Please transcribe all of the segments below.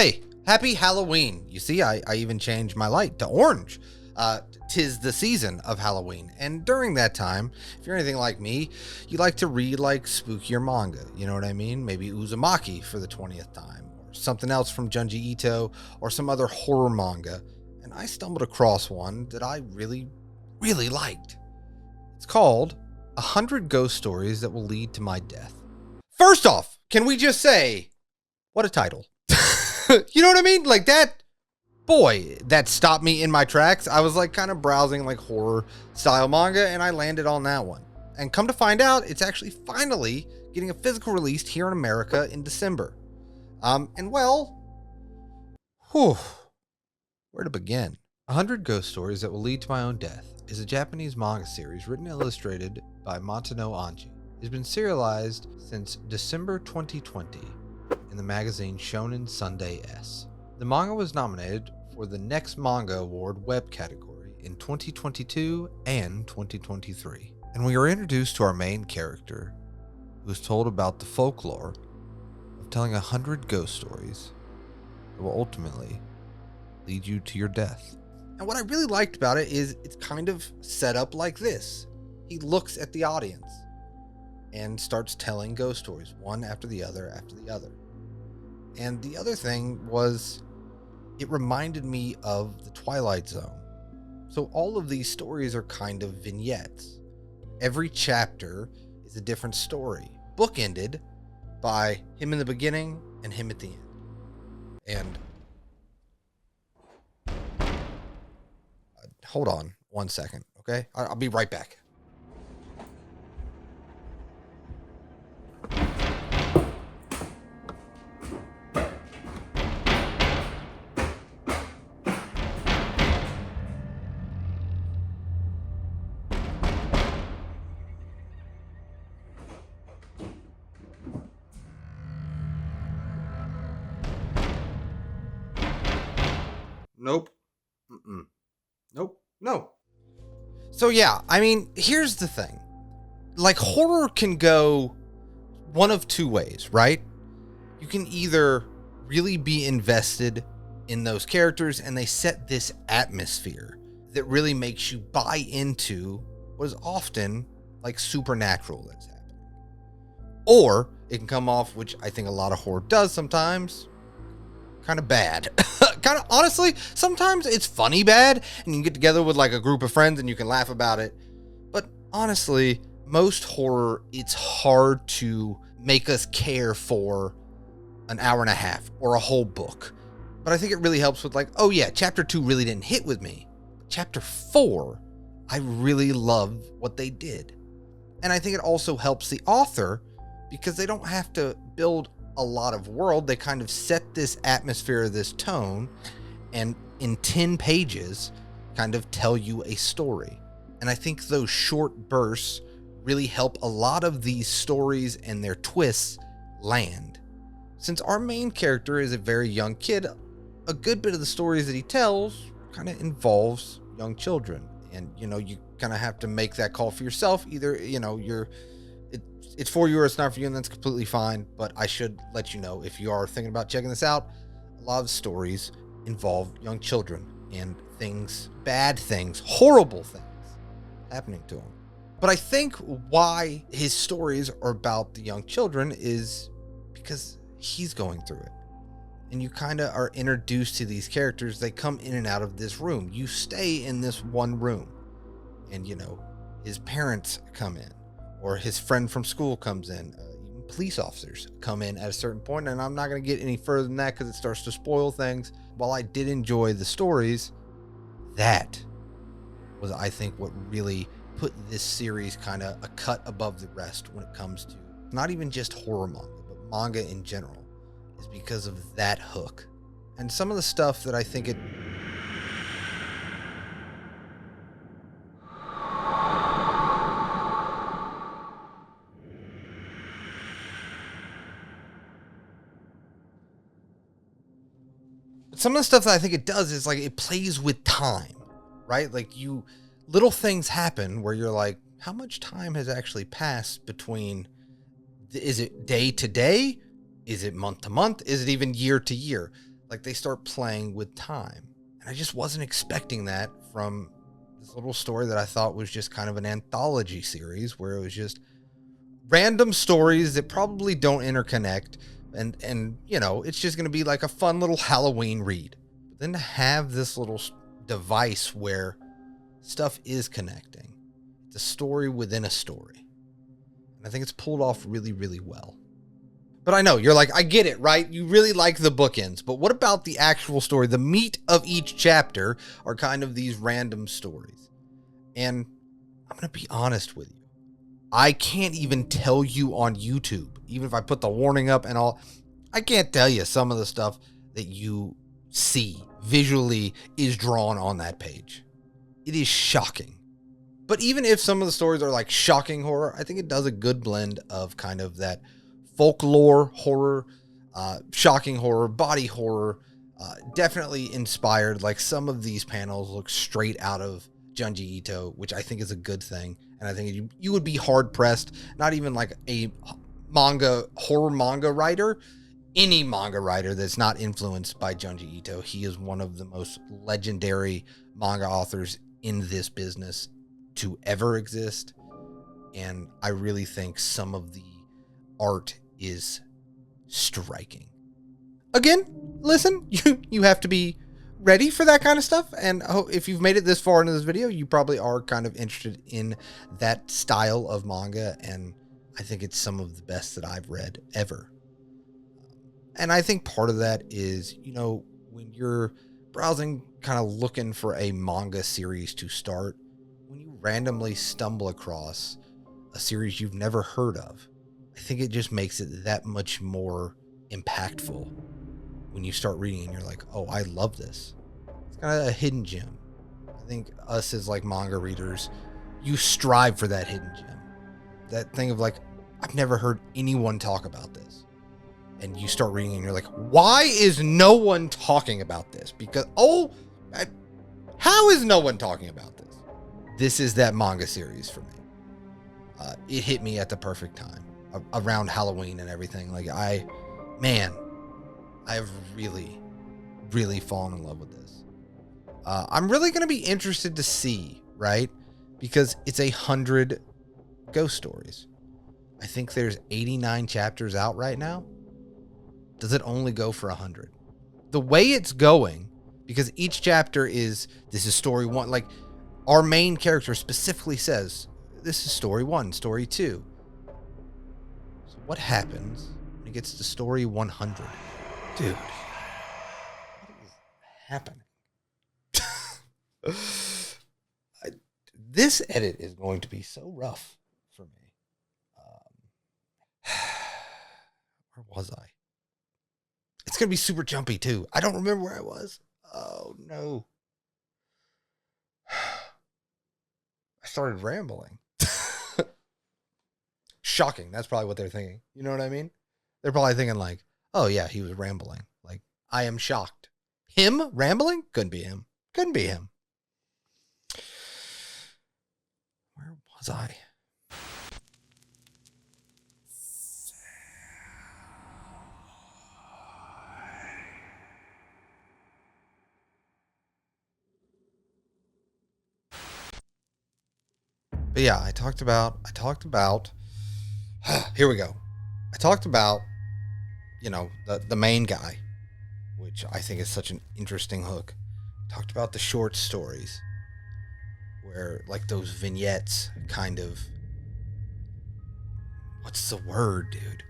Hey, happy Halloween. You see, I even changed my light to orange. Tis the season of Halloween, and during that time, if you're anything like me, you like to read like spookier manga, you know what I mean? Maybe Uzumaki for the 20th time, or something else from Junji Ito, or some other horror manga, and I stumbled across one that I really liked. It's called 100 Ghost Stories That Will Lead to My Death. First off, can we just say, what a title. You know what I mean? Like that, boy, that stopped me in my tracks. I was like kind of browsing like horror style manga and I landed on that one. And come to find out, it's actually finally getting a physical release here in America in December. And well, where to begin? 100 Ghost Stories That Will Lead to My Own Death is a Japanese manga series written and illustrated by Matano Anji. It has been serialized since December 2020 in the magazine Shonen Sunday S. The manga was nominated for the Next Manga Award web category in 2022 and 2023. And we are introduced to our main character, who is told about the folklore of telling 100 ghost stories that will ultimately lead you to your death. And what I really liked about it is it's kind of set up like this. He looks at the audience and starts telling ghost stories, one after the other after the other. And the other thing was, it reminded me of the Twilight Zone. So all of these stories are kind of vignettes. Every chapter is a different story, bookended by him in the beginning and him at the end. And hold on one second, okay? I'll be right back. Nope. Nope. No. So yeah, I mean, here's the thing. Like, horror can go one of two ways, right? You can either really be invested in those characters and they set this atmosphere that really makes you buy into what is often like supernatural that's happening. Or it can come off, which I think a lot of horror does sometimes, kind of bad. Kind of, honestly, sometimes it's funny bad and you can get together with like a group of friends and you can laugh about it. But honestly, most horror, it's hard to make us care for an hour and a half or a whole book. But I think it really helps with like, oh yeah, chapter 2 really didn't hit with me. Chapter 4, I really love what they did. And I think it also helps the author because they don't have to build a lot of world. They kind of set this atmosphere, this tone, and in 10 pages kind of tell you a story. And I think those short bursts really help a lot of these stories and their twists land. Since our main character is a very young kid, a good bit of the stories that he tells kind of involves young children. And, you know, you kind of have to make that call for yourself. Either, you know, it's for you or it's not for you, and that's completely fine. But I should let you know, if you are thinking about checking this out, a lot of the stories involve young children and things, bad things, horrible things happening to them. But I think why his stories are about the young children is because he's going through it. And you kind of are introduced to these characters. They come in and out of this room. You stay in this one room. And, you know, his parents come in. Or his friend from school comes in. Even police officers come in at a certain point. And I'm not going to get any further than that because it starts to spoil things. While I did enjoy the stories, that was, I think, what really put this series kind of a cut above the rest when it comes to not even just horror manga, but manga in general, is because of that hook. And some of the stuff that I think it... Some of the stuff that I think it does is like it plays with time, right? Like little things happen where you're like, how much time has actually passed between, is it day to day? Is it month to month? Is it even year to year? Like they start playing with time. And I just wasn't expecting that from this little story that I thought was just kind of an anthology series where it was just random stories that probably don't interconnect. And you know, it's just going to be like a fun little Halloween read. But then to have this little device where stuff is connecting. It's a story within a story. And I think it's pulled off really, really well. But I know, you're like, I get it, right? You really like the bookends. But what about the actual story? The meat of each chapter are kind of these random stories. And I'm going to be honest with you. I can't even tell you on YouTube, even if I put the warning up and all, I can't tell you some of the stuff that you see visually is drawn on that page. It is shocking. But even if some of the stories are like shocking horror, I think it does a good blend of kind of that folklore horror, shocking horror, body horror, definitely inspired. Like some of these panels look straight out of Junji Ito, which I think is a good thing. And I think you would be hard pressed, not even like a horror manga writer, any manga writer that's not influenced by Junji Ito. He is one of the most legendary manga authors in this business to ever exist. And I really think some of the art is striking. Again, listen, you have to be ready for that kind of stuff. And if you've made it this far into this video, you probably are kind of interested in that style of manga. And I think it's some of the best that I've read ever. And I think part of that is, you know, when you're browsing, kind of looking for a manga series to start, when you randomly stumble across a series you've never heard of, I think it just makes it that much more impactful when you start reading and you're like, oh, I love this. It's kind of a hidden gem. I think us as like manga readers, you strive for that hidden gem. That thing of like, I've never heard anyone talk about this. And you start reading and you're like, why is no one talking about this? Because, how is no one talking about this? This is that manga series for me. It hit me at the perfect time around Halloween and everything. Like I've really, really fallen in love with this. I'm really going to be interested to see, right? Because it's 100 ghost stories. I think there's 89 chapters out right now. Does it only go for 100? The way it's going, because each chapter this is story one. Like our main character specifically says, this is story 1, story 2. So what happens when it gets to story 100? Dude, what is happening? This edit is going to be so rough for me. Where was I? It's going to be super jumpy too. I don't remember where I was. Oh no. I started rambling. Shocking. That's probably what they're thinking. You know what I mean? They're probably thinking like, oh yeah, he was rambling. Like, I am shocked. Him rambling? Couldn't be him. Couldn't be him. Where was I? But yeah, I talked about, here we go. I talked about, you know, the main guy, which I think is such an interesting hook. Talked about the short stories where like those vignettes kind of, what's the word, dude?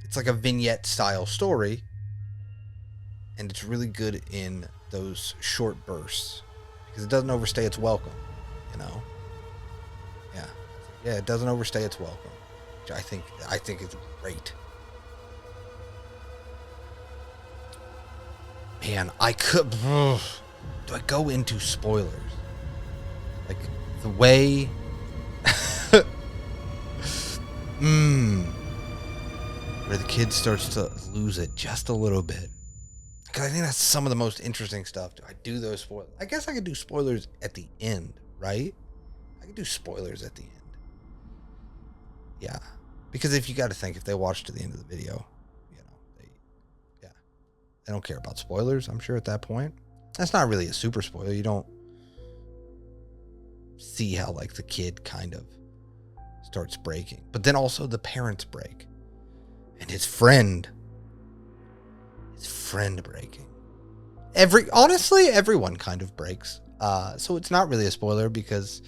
It's like a vignette style story, and it's really good in those short bursts because it doesn't overstay its welcome, you know? Yeah, it doesn't overstay its welcome, which I think is great. Man, I could. Do I go into spoilers? Like the way. Where the kid starts to lose it just a little bit. Because I think that's some of the most interesting stuff. Do I do those spoilers? I guess I could do spoilers at the end, right? I could do spoilers at the end. Yeah. Because if you got to think, if they watch to the end of the video, you know, They don't care about spoilers, I'm sure, at that point. That's not really a super spoiler. You don't see how, like, the kid kind of starts breaking. But then also the parents break. And his friend breaking. Honestly, everyone kind of breaks. So it's not really a spoiler because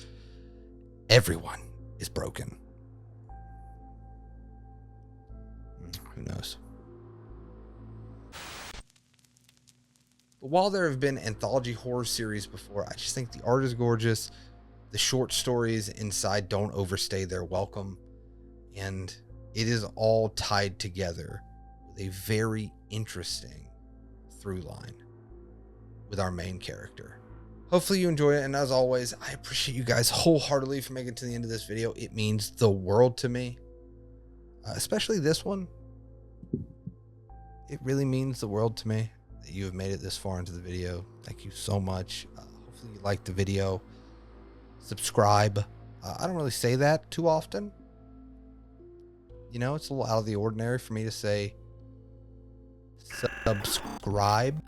everyone is broken. Who knows? But while there have been anthology horror series before, I just think the art is gorgeous. The short stories inside don't overstay their welcome. And it is all tied together with a very interesting through line with our main character. Hopefully you enjoy it, and as always, I appreciate you guys wholeheartedly for making it to the end of this video. It means the world to me, especially this one. It really means the world to me that you have made it this far into the video. Thank you so much. Hopefully you liked the video. Subscribe. I don't really say that too often. You know, it's a little out of the ordinary for me to say subscribe.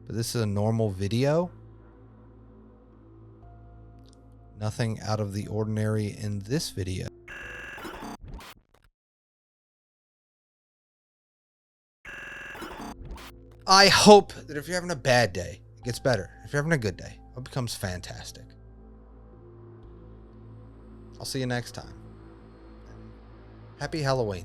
But this is a normal video. Nothing out of the ordinary in this video. I hope that if you're having a bad day, it gets better. If you're having a good day, it becomes fantastic. I'll see you next time. Happy Halloween.